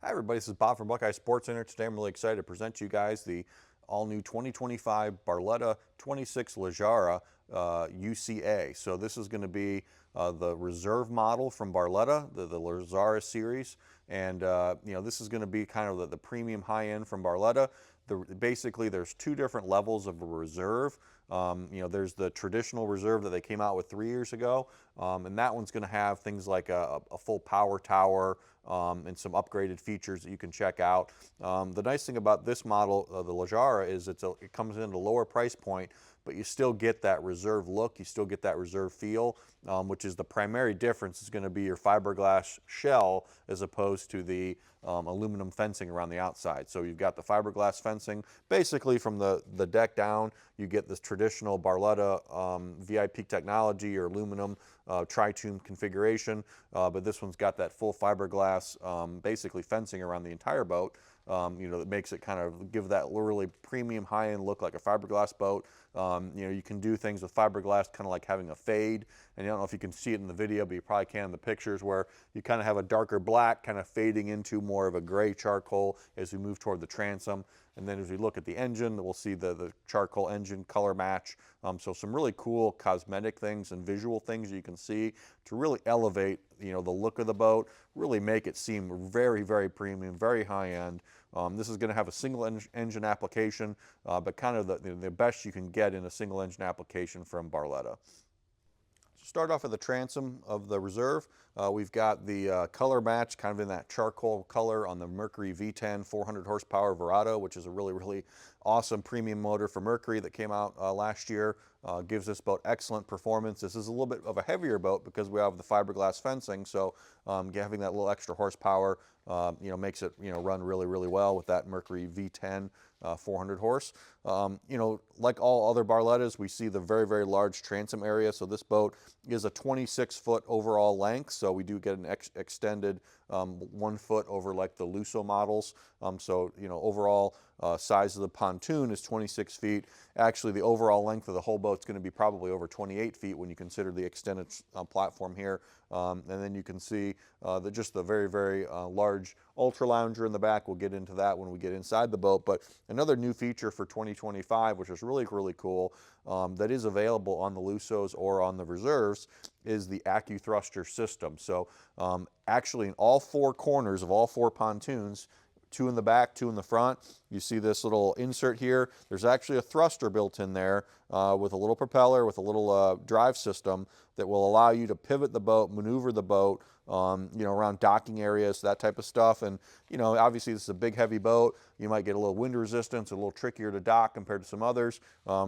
Hi everybody, this is Bob from Buckeye Sports Center. Today I'm really excited to present to you guys the all-new 2025 Barletta 26 Leggera UCA. So this is going to be the reserve model from Barletta, the Leggera series, and this is going to be kind of the premium high-end from Barletta. Basically, there's two different levels of a reserve. There's the traditional reserve that they came out with 3 years ago, and that one's going to have things like a full power tower and some upgraded features that you can check out. The nice thing about this model, the Leggera, is it comes in at a lower price point, but you still get that reserve look, you still get that reserve feel, which is the primary difference is going to be your fiberglass shell as opposed to the aluminum fencing around the outside. So you've got the fiberglass fencing basically from the deck down. You get this traditional Barletta VIP technology or aluminum tri-tune configuration, but this one's got that full fiberglass basically fencing around the entire boat. That makes it kind of give that really premium high-end look like a fiberglass boat. You can do things with fiberglass kind of like having a fade, and I don't know if you can see it in the video, but you probably can in the pictures, where you kind of have a darker black kind of fading into more of a gray charcoal as we move toward the transom. And then as we look at the engine, we'll see the charcoal engine color match. So some really cool cosmetic things and visual things you can see to really elevate the look of the boat, really make it seem very, very premium, very high end. This is going to have a single engine application, but kind of the best you can get in a single engine application from Barletta. Start off with the transom of the reserve. We've got the color match kind of in that charcoal color on the Mercury V10 400 horsepower Verado, which is a really, really awesome premium motor for Mercury that came out last year. Gives this boat excellent performance. This is a little bit of a heavier boat because we have the fiberglass fencing, so having that little extra horsepower makes it run really, really well with that Mercury V10 400 horse. Like all other Barlettas, we see the very, very large transom area. So this boat is a 26-foot overall length, so we do get an extended 1 foot over like the Lusso models. Overall size of the pontoon is 26 feet. Actually, the overall length of the whole boat is going to be probably over 28 feet when you consider the extended platform here. And then you can see just the very, very large ultra lounger in the back. We'll get into that when we get inside the boat. But another new feature for 2025, which is really, really cool, that is available on the Lussos or on the reserves, is the AccuThruster system. So actually in all four corners of all four pontoons, 2 in the back, 2 in the front. You see this little insert here. There's actually a thruster built in there with a little propeller, with a little drive system that will allow you to pivot the boat, maneuver the boat, around docking areas, that type of stuff. And, obviously this is a big, heavy boat. You might get a little wind resistance, a little trickier to dock compared to some others.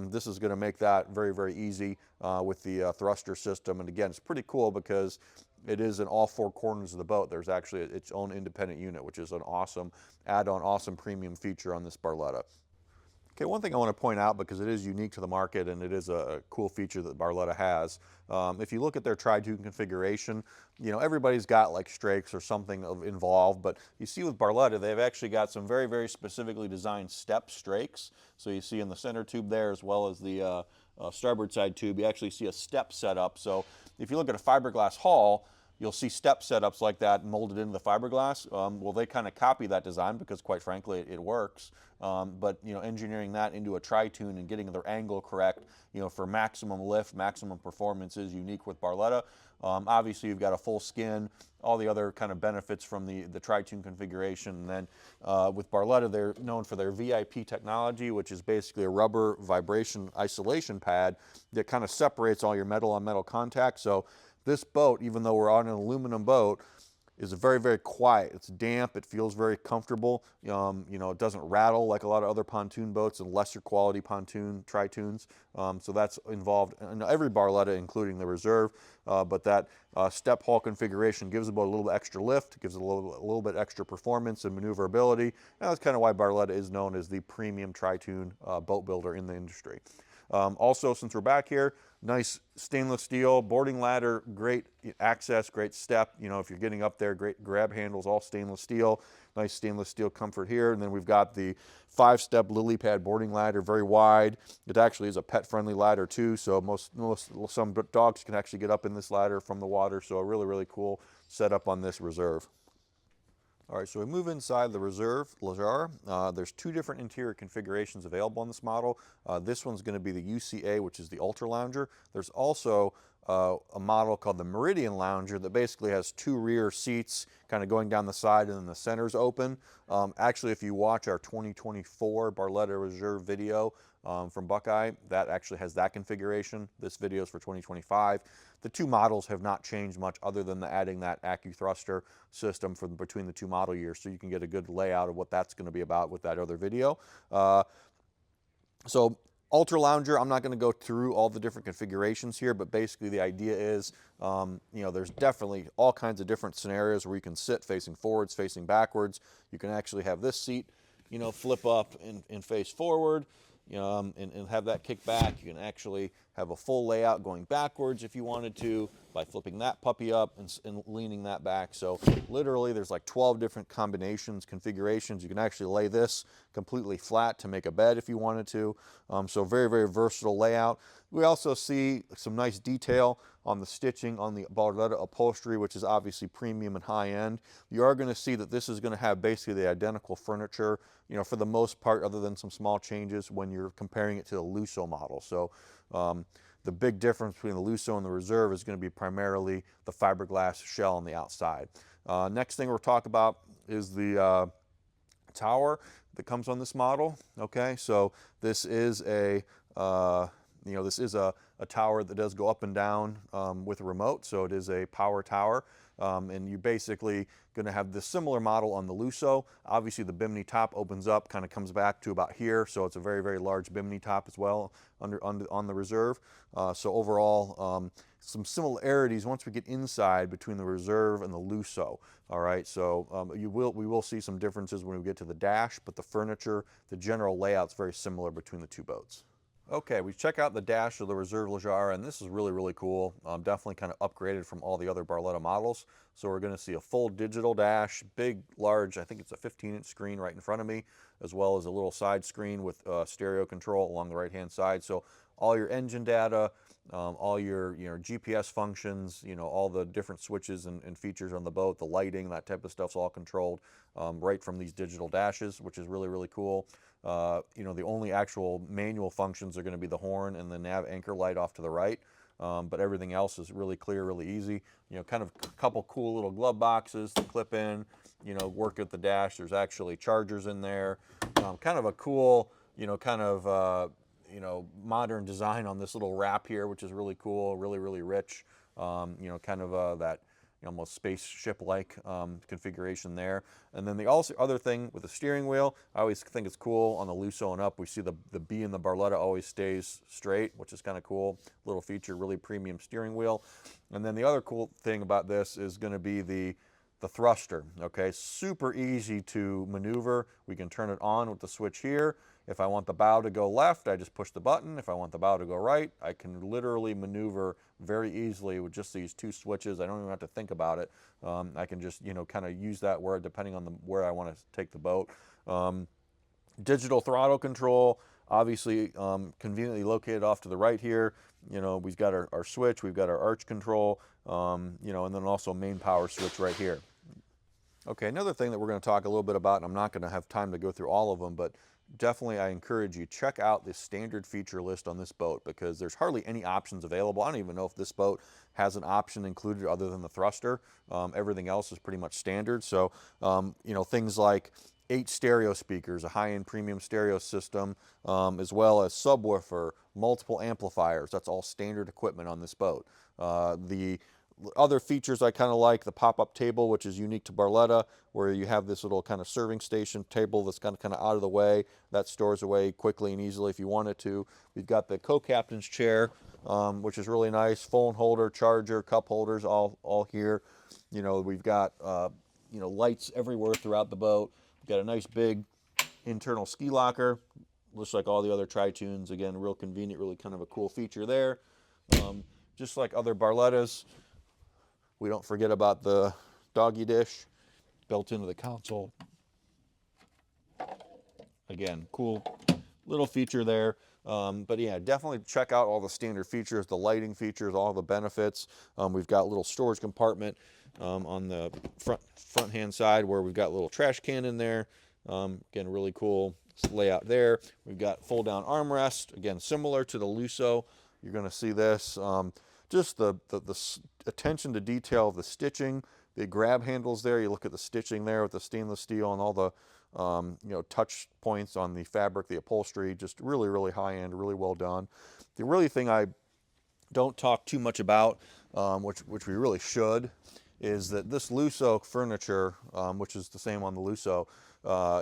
This is going to make that very, very easy with the thruster system. And again, it's pretty cool because it is in all four corners of the boat. There's actually its own independent unit, which is an awesome add-on, awesome premium feature on this Barletta. Okay, one thing I want to point out, because it is unique to the market and it is a cool feature that Barletta has, if you look at their tri-tune configuration, everybody's got like strakes or something involved, but you see with Barletta, they've actually got some very, very specifically designed step strakes. So you see in the center tube there, as well as the starboard side tube, you actually see a step setup. So if you look at a fiberglass hull, you'll see step setups like that molded into the fiberglass. Well, they kind of copy that design because, quite frankly, it works. But engineering that into a tri-tune and getting their angle correct, for maximum lift, maximum performance is unique with Barletta. Obviously, you've got a full skin, all the other kind of benefits from the tri-tune configuration. And then with Barletta, they're known for their VIP technology, which is basically a rubber vibration isolation pad that kind of separates all your metal on metal contact. So this boat, even though we're on an aluminum boat, is very, very quiet. It's damp. It feels very comfortable. It doesn't rattle like a lot of other pontoon boats and lesser quality pontoon tri-tunes. So that's involved in every Barletta, including the reserve. But that step hull configuration gives the boat a little bit extra lift, gives it a little bit extra performance and maneuverability. And that's kind of why Barletta is known as the premium tri-tune boat builder in the industry. Also, since we're back here, nice stainless steel boarding ladder, great access, great step. If you're getting up there, great grab handles, all stainless steel. Nice stainless steel comfort here. And then we've got the 5-step lily pad boarding ladder, very wide. It actually is a pet-friendly ladder too, so some dogs can actually get up in this ladder from the water. So a really, really cool setup on this reserve. All right, so we move inside the Reserve Leggera. There's two different interior configurations available on this model. This one's going to be the UCA, which is the Ultra Lounger. There's also a model called the Meridian Lounger that basically has two rear seats kind of going down the side and then the center's open. Actually, if you watch our 2024 Barletta Reserve video from Buckeye, that actually has that configuration. This video is for 2025. The two models have not changed much other than adding that AccuThruster system between the two model years, so you can get a good layout of what that's going to be about with that other video. So Ultra Lounger, I'm not going to go through all the different configurations here, but basically the idea is, there's definitely all kinds of different scenarios where you can sit facing forwards, facing backwards. You can actually have this seat, flip up and face forward. And have that kick back. You can actually have a full layout going backwards if you wanted to by flipping that puppy up and leaning that back. So literally there's like 12 different combinations, configurations. You can actually lay this completely flat to make a bed if you wanted to. So very, very versatile layout. We also see some nice detail on the stitching on the Barletta upholstery, which is obviously premium and high end. You are going to see that this is going to have basically the identical furniture, for the most part, other than some small changes when you're comparing it to the Lusso model. So the big difference between the Lusso and the Reserve is going to be primarily the fiberglass shell on the outside. Next thing we'll talk about is the tower that comes on this model. Okay, so this is a tower that does go up and down with a remote, so it is a power tower. And you're basically going to have this similar model on the Lusso. Obviously the bimini top opens up, kind of comes back to about here, so it's a very, very large bimini top as well on the Reserve. So overall, some similarities once we get inside between the Reserve and the Lusso. All right, so we will see some differences when we get to the dash, but the furniture, the general layout's very similar between the two boats. Okay, we check out the dash of the Reserve Leggera, and this is really, really cool. Definitely kind of upgraded from all the other Barletta models. So we're going to see a full digital dash, big, large, I think it's a 15-inch screen right in front of me, as well as a little side screen with stereo control along the right-hand side. So all your engine data, all your GPS functions, all the different switches and features on the boat, the lighting, that type of stuff's all controlled right from these digital dashes, which is really, really cool. The only actual manual functions are going to be the horn and the nav anchor light off to the right, but everything else is really clear, really easy. Kind of a couple cool little glove boxes to clip in, work at the dash. There's actually chargers in there. Kind of a cool, modern design on this little wrap here, which is really cool, really, really rich. That almost spaceship-like configuration there. And then the other thing with the steering wheel, I always think it's cool on the Lusso and up, we see the B in the Barletta always stays straight, which is kind of cool. Little feature, really premium steering wheel. And then the other cool thing about this is going to be the thruster. Okay, super easy to maneuver. We can turn it on with the switch here. If I want the bow to go left, I just push the button. If I want the bow to go right, I can literally maneuver very easily with just these two switches. I don't even have to think about it. I can just, kind of use that word depending on where I want to take the boat. Digital throttle control, obviously conveniently located off to the right here. We've got our switch, we've got our arch control, and then also main power switch right here. Okay, another thing that we're going to talk a little bit about, and I'm not going to have time to go through all of them, but definitely I encourage you, check out the standard feature list on this boat because there's hardly any options available. I don't even know if this boat has an option included other than the thruster. Everything else is pretty much standard. So, things like 8 stereo speakers, a high-end premium stereo system, as well as subwoofer, multiple amplifiers. That's all standard equipment on this boat. The other features I kind of like, the pop-up table, which is unique to Barletta, where you have this little kind of serving station table that's kind of out of the way. That stores away quickly and easily if you wanted to. We've got the co-captain's chair, which is really nice. Phone holder, charger, cup holders, all here. We've got lights everywhere throughout the boat. We've got a nice big internal ski locker, looks like all the other Tri-Tunes. Again, real convenient, really kind of a cool feature there. Just like other Barlettas, we don't forget about the doggy dish built into the console. Again, cool little feature there. But yeah, definitely check out all the standard features, the lighting features, all the benefits. We've got a little storage compartment on the front hand side where we've got a little trash can in there. Again, really cool layout there. We've got fold down armrest, again, similar to the Lusso. You're going to see this. Just the attention to detail of the stitching, the grab handles there. You look at the stitching there with the stainless steel and all the touch points on the fabric, the upholstery, just really, really high end, really well done. The really thing I don't talk too much about, which we really should, is that this Lusso furniture, which is the same on the Lusso,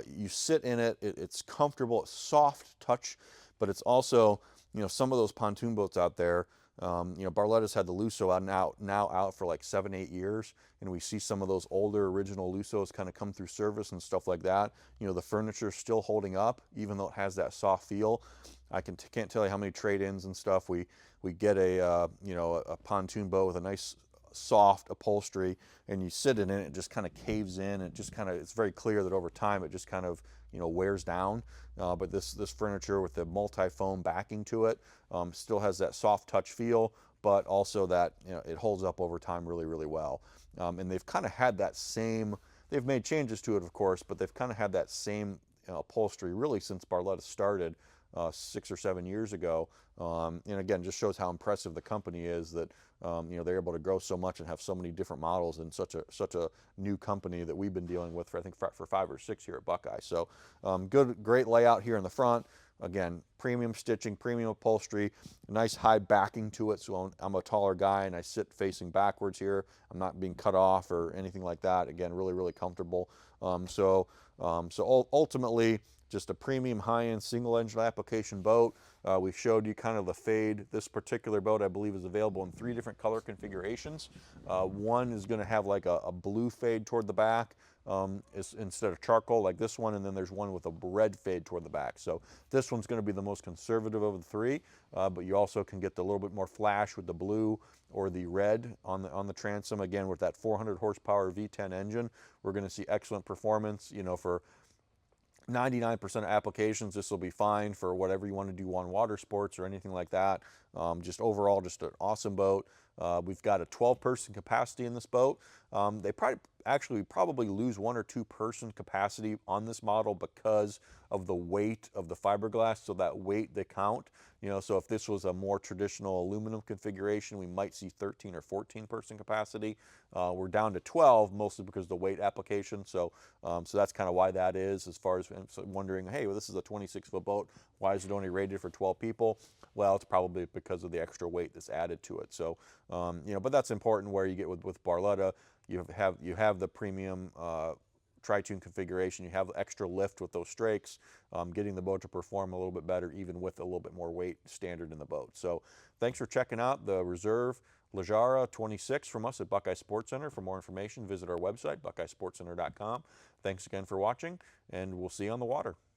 you sit in it, it's comfortable, it's soft touch, but it's also, some of those pontoon boats out there, Barletta's had the Lusso now out for like 7-8 years, and we see some of those older original Lussos kind of come through service and stuff like that. The furniture's still holding up, even though it has that soft feel. I can't tell you how many trade-ins and stuff we get a pontoon boat with a nice soft upholstery, and you sit in it, it just kind of caves in. It's very clear that over time it just kind of wears down. But this furniture with the multi-foam backing to it still has that soft touch feel, but also that it holds up over time really, really well. And they've kind of had that same. They've made changes to it, of course, but they've kind of had that same upholstery really since Barletta started 6 or 7 years ago. And again, just shows how impressive the company is that they're able to grow so much and have so many different models in such a new company that we've been dealing with for, I think, for 5 or 6 here at Buckeye. So great layout here in the front. Again, premium stitching, premium upholstery, nice high backing to it. So I'm a taller guy and I sit facing backwards here. I'm not being cut off or anything like that. Again, really, really comfortable. So ultimately, just a premium high-end single-engine application boat. We showed you kind of the fade. This particular boat, I believe, is available in 3 different color configurations. One is going to have like a blue fade toward the back instead of charcoal like this one, and then there's one with a red fade toward the back. So this one's going to be the most conservative of the 3, but you also can get a little bit more flash with the blue or the red on the transom. Again, with that 400 horsepower V10 engine, we're going to see excellent performance. For 99% of applications, this will be fine for whatever you want to do on water sports or anything like that. Just overall, just an awesome boat. We've got a 12-person capacity in this boat. They probably lose 1 or 2 person capacity on this model because of the weight of the fiberglass. So that weight they count. So if this was a more traditional aluminum configuration, we might see 13 or 14 person capacity. We're down to 12, mostly because of the weight application. So that's kind of why that is. As far as wondering, hey, well, this is a 26-foot boat. Why is it only rated for 12 people? Well, it's probably because of the extra weight that's added to it. So, but that's important where you get with Barletta. You have the premium tri-tune configuration. You have extra lift with those strakes, getting the boat to perform a little bit better, even with a little bit more weight standard in the boat. So thanks for checking out the Reserve Leggera 26 from us at Buckeye Sports Center. For more information, visit our website, buckeyesportscenter.com. Thanks again for watching, and we'll see you on the water.